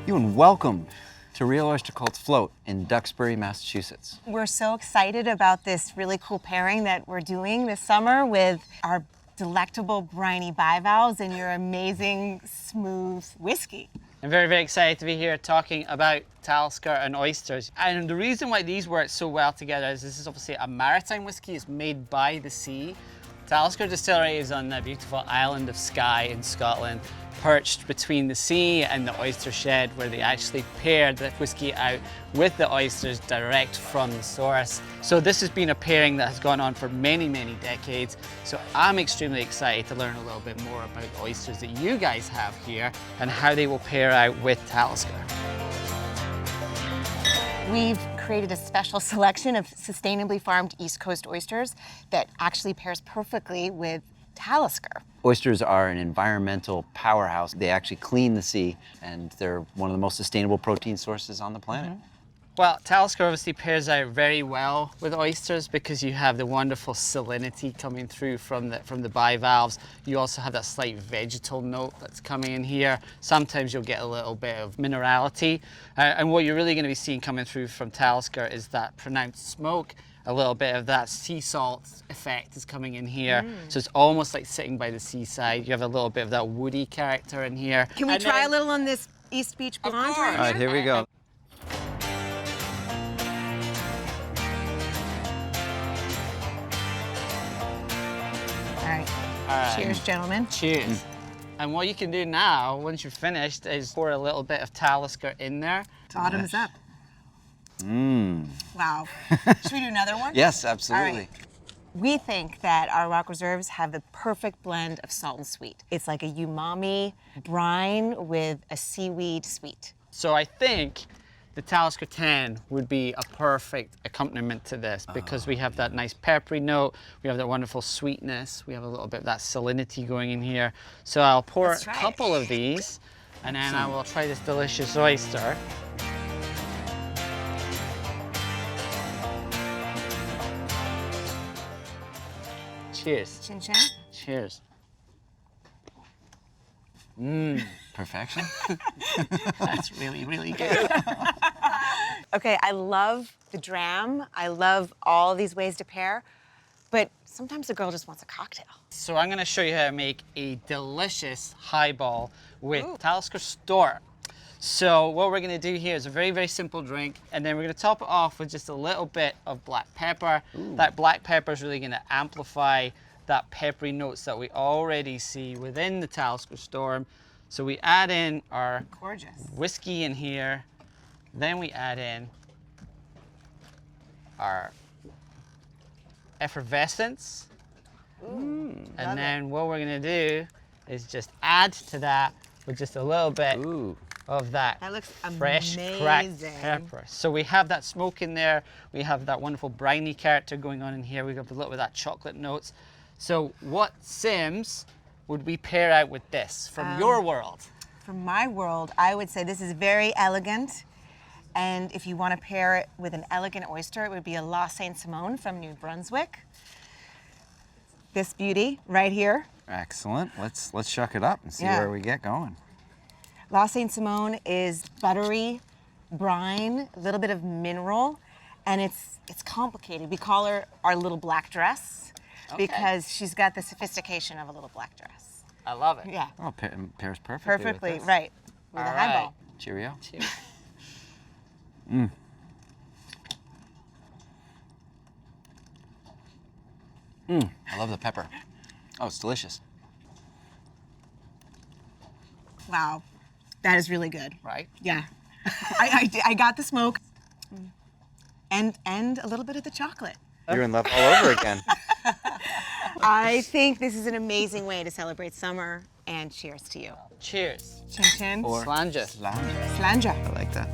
you and welcome to Real Oyster Cult's Float in Duxbury, Massachusetts. We're so excited about this really cool pairing that we're doing this summer with our delectable briny bivalves and your amazing smooth whiskey. I'm very, very excited to be here talking about Talisker and oysters. And the reason why these work so well together is this is obviously a maritime whiskey. It's made by the sea. Talisker Distillery is on the beautiful island of Skye in Scotland, perched between the sea and the oyster shed, where they actually pair the whiskey out with the oysters direct from the source. So this has been a pairing that has gone on for many, many decades. So I'm extremely excited to learn a little bit more about the oysters that you guys have here and how they will pair out with Talisker. We've created a special selection of sustainably farmed East Coast oysters that actually pairs perfectly with Talisker. Oysters are an environmental powerhouse. They actually clean the sea, and they're one of the most sustainable protein sources on the planet. Well, Talisker obviously pairs out very well with oysters because you have the wonderful salinity coming through from the bivalves. You also have that slight vegetal note that's coming in here. Sometimes you'll get a little bit of minerality. And what you're really going to be seeing coming through from Talisker is that pronounced smoke. A little bit of that sea salt effect is coming in here. So it's almost like sitting by the seaside. You have a little bit of that woody character in here. Can we try a little on this East Beach Blonde? All right, here we go. All right. Cheers, gentlemen. Cheers. And what you can do now, once you're finished, is pour a little bit of Talisker in there. Bottoms up. Wow. Should we do another one? Yes, absolutely. All right. We think that our Rock Reserves have the perfect blend of salt and sweet. It's like a umami brine with a seaweed sweet. So I think the Talisker 10 would be a perfect accompaniment to this because we have that nice peppery note, we have that wonderful sweetness, we have a little bit of that salinity going in here. So I'll pour a couple of these and then I will try this delicious oyster. Cheers. Chin chin. Cheers. Perfection. That's really, really good. Okay, I love the dram. I love all these ways to pair, but sometimes a girl just wants a cocktail. So I'm going to show you how to make a delicious highball with Talisker Storm. So what we're going to do here is a very, very simple drink, and then we're going to top it off with just a little bit of black pepper. That black pepper is really going to amplify that peppery notes that we already see within the Talisker Storm. So we add in our whiskey in here, then we add in our effervescence, and then what we're going to do is just add to that with just a little bit of that looks fresh cracked pepper. So we have that smoke in there, we have that wonderful briny character going on in here, we have a little bit of that chocolate notes. So what Sims would we pair out with this from your world? From my world, I would say this is very elegant, and if you want to pair it with an elegant oyster, it would be a La Sainte-Simone from New Brunswick. This beauty right here. Excellent. Let's shuck it up and see where we get going. La Sainte-Simone is buttery brine, a little bit of mineral, and it's complicated. We call her our little black dress because she's got the sophistication of a little black dress. I love it. Yeah. Oh, pairs perfectly. Perfectly, with this. right. With a highball. Cheerio. Cheers. I love the pepper. Oh, it's delicious. Wow. That is really good. Right? Yeah. I got the smoke and a little bit of the chocolate. You're in love all over again. I think this is an amazing way to celebrate summer, and cheers to you. Cheers. Chin chin. Or Slanja. Slanja. Slanja. I like that.